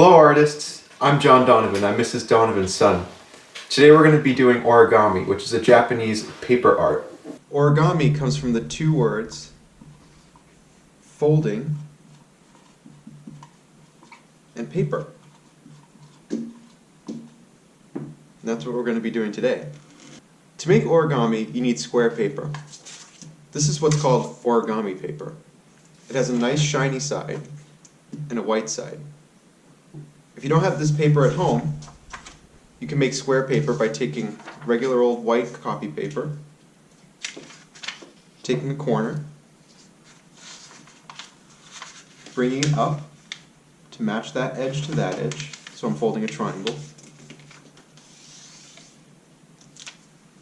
Hello artists, I'm John Donovan, I'm Mrs. Donovan's son. Today we're going to be doing origami, which is a Japanese paper art. Origami comes from the two words folding and paper. And that's what we're going to be doing today. To make origami, you need square paper. This is what's called origami paper. It has a nice shiny side and a white side. If you don't have this paper at home, you can make square paper by taking regular old white copy paper, taking the corner, bringing it up to match that edge to that edge, so I'm folding a triangle.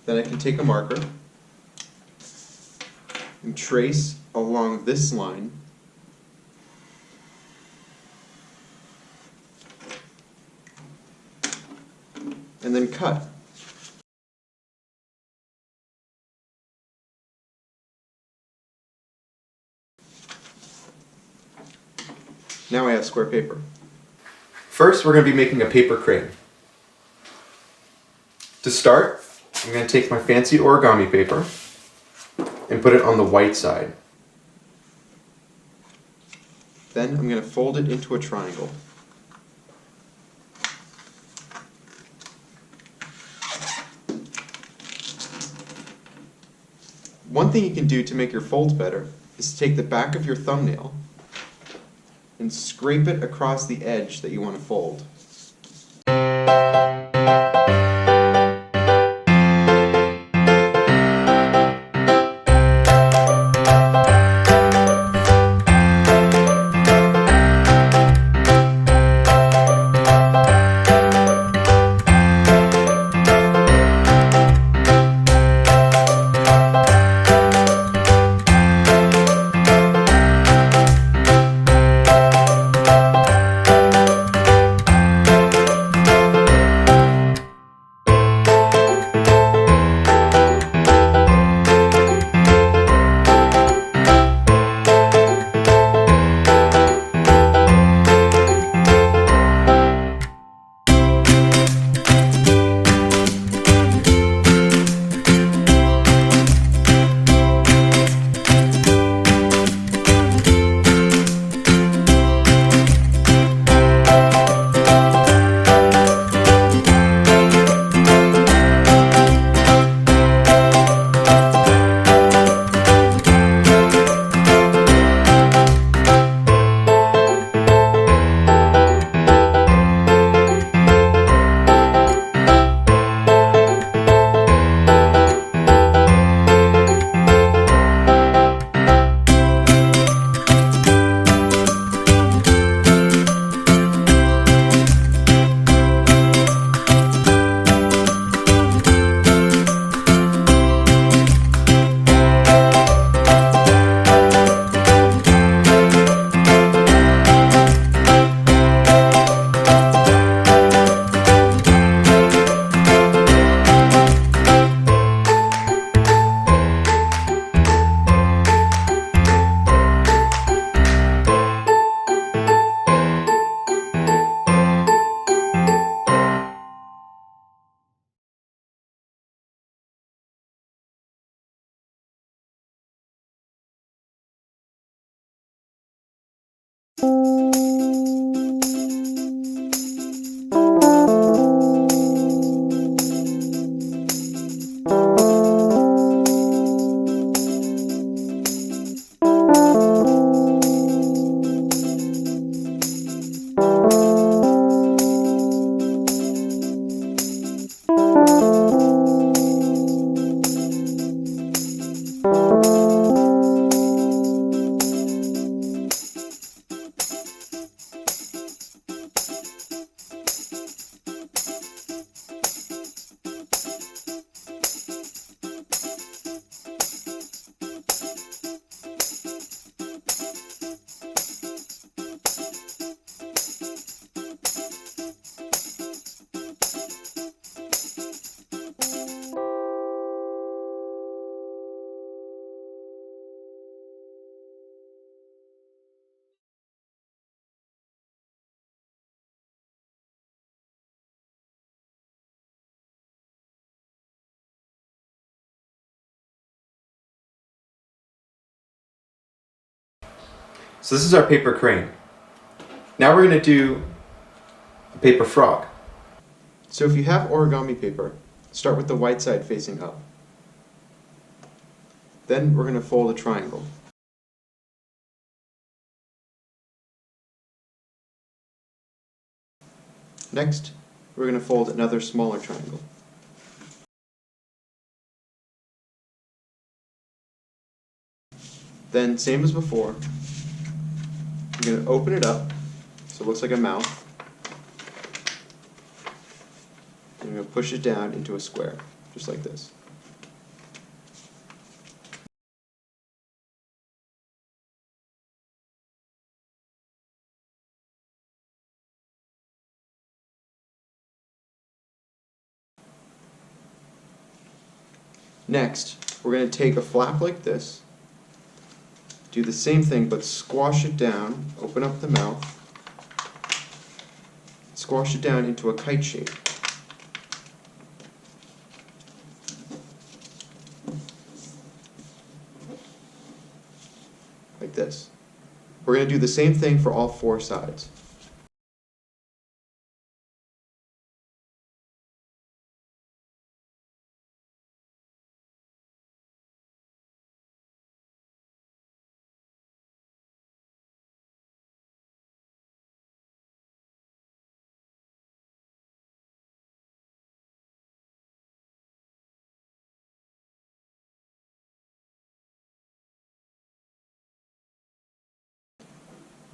Then I can take a marker and trace along this line and then cut. Now I have square paper. First, we're going to be making a paper crane. To start, I'm going to take my fancy origami paper and put it on the white side. Then I'm going to fold it into a triangle. One thing you can do to make your folds better is to take the back of your thumbnail and scrape it across the edge that you want to fold. So this is our paper crane. Now we're going to do a paper frog. So if you have origami paper, start with the white side facing up. Then we're going to fold a triangle. Next, we're going to fold another smaller triangle. Then, same as before, you're going to open it up so it looks like a mouth. And you're going to push it down into a square, just like this. Next, we're going to take a flap like this, do the same thing but squash it down, open up the mouth, squash it down into a kite shape. Like this. We're going to do the same thing for all four sides.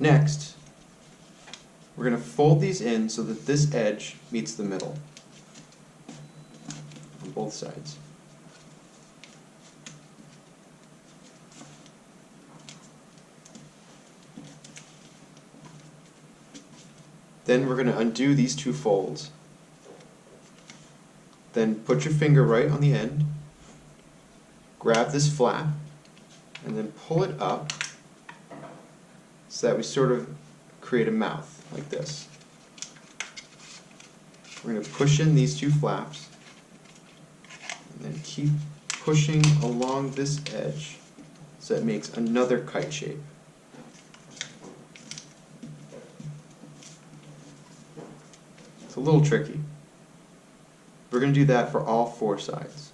Next, we're going to fold these in so that this edge meets the middle on both sides. Then we're going to undo these two folds. Then put your finger right on the end, grab this flap, and then pull it up so that we sort of create a mouth, like this. We're going to push in these two flaps, and then keep pushing along this edge so it makes another kite shape. It's a little tricky. We're going to do that for all four sides.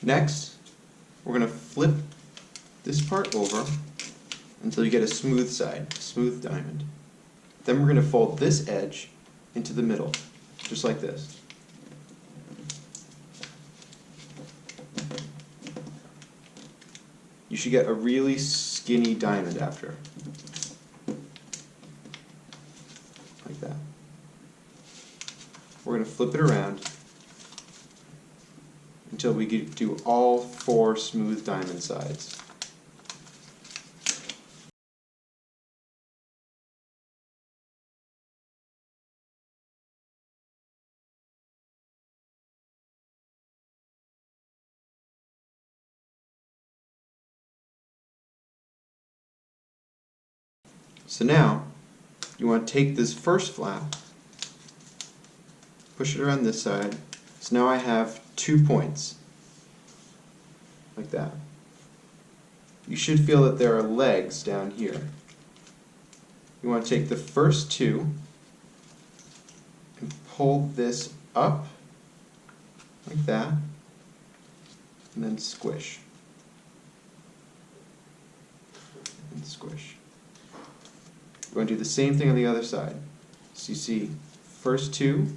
Next, we're going to flip this part over until you get a smooth side, a smooth diamond. Then we're going to fold this edge into the middle, just like this. You should get a really skinny diamond after. Like that. We're going to flip it around until we do all four smooth diamond sides. So now, you want to take this first flap, push it around this side. So now I have 2 points, like that. You should feel that there are legs down here. You want to take the first two and pull this up, like that, and then squish. And squish. You want to do the same thing on the other side. So you see, first two,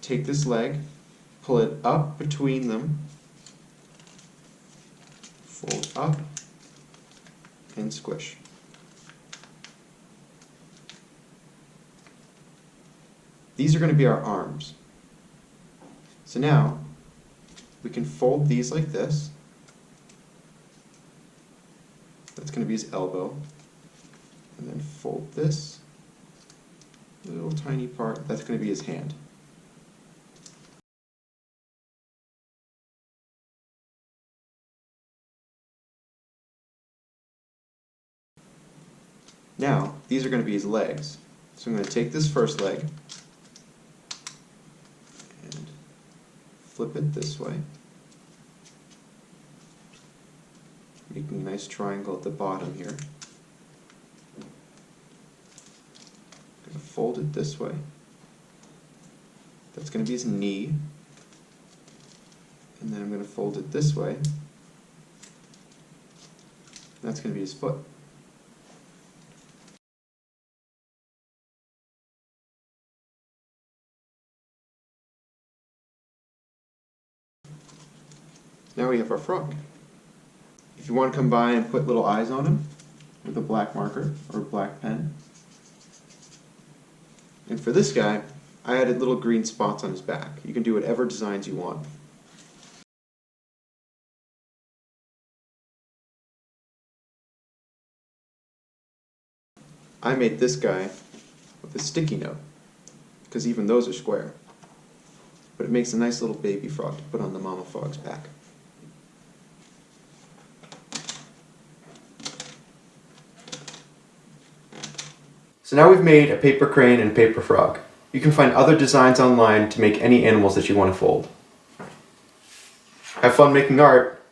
take this leg, pull it up between them, fold up, and squish. These are going to be our arms. So now, we can fold these like this. That's going to be his elbow. And then fold this little tiny part. That's going to be his hand. Now, these are going to be his legs. So I'm going to take this first leg and flip it this way, making a nice triangle at the bottom here. I'm going to fold it this way. That's going to be his knee. And then I'm going to fold it this way. That's going to be his foot. Now we have our frog. If you want to come by and put little eyes on him with a black marker or a black pen. And for this guy, I added little green spots on his back. You can do whatever designs you want. I made this guy with a sticky note, because even those are square. But it makes a nice little baby frog to put on the mama frog's back. So now we've made a paper crane and a paper frog. You can find other designs online to make any animals that you want to fold. Have fun making art!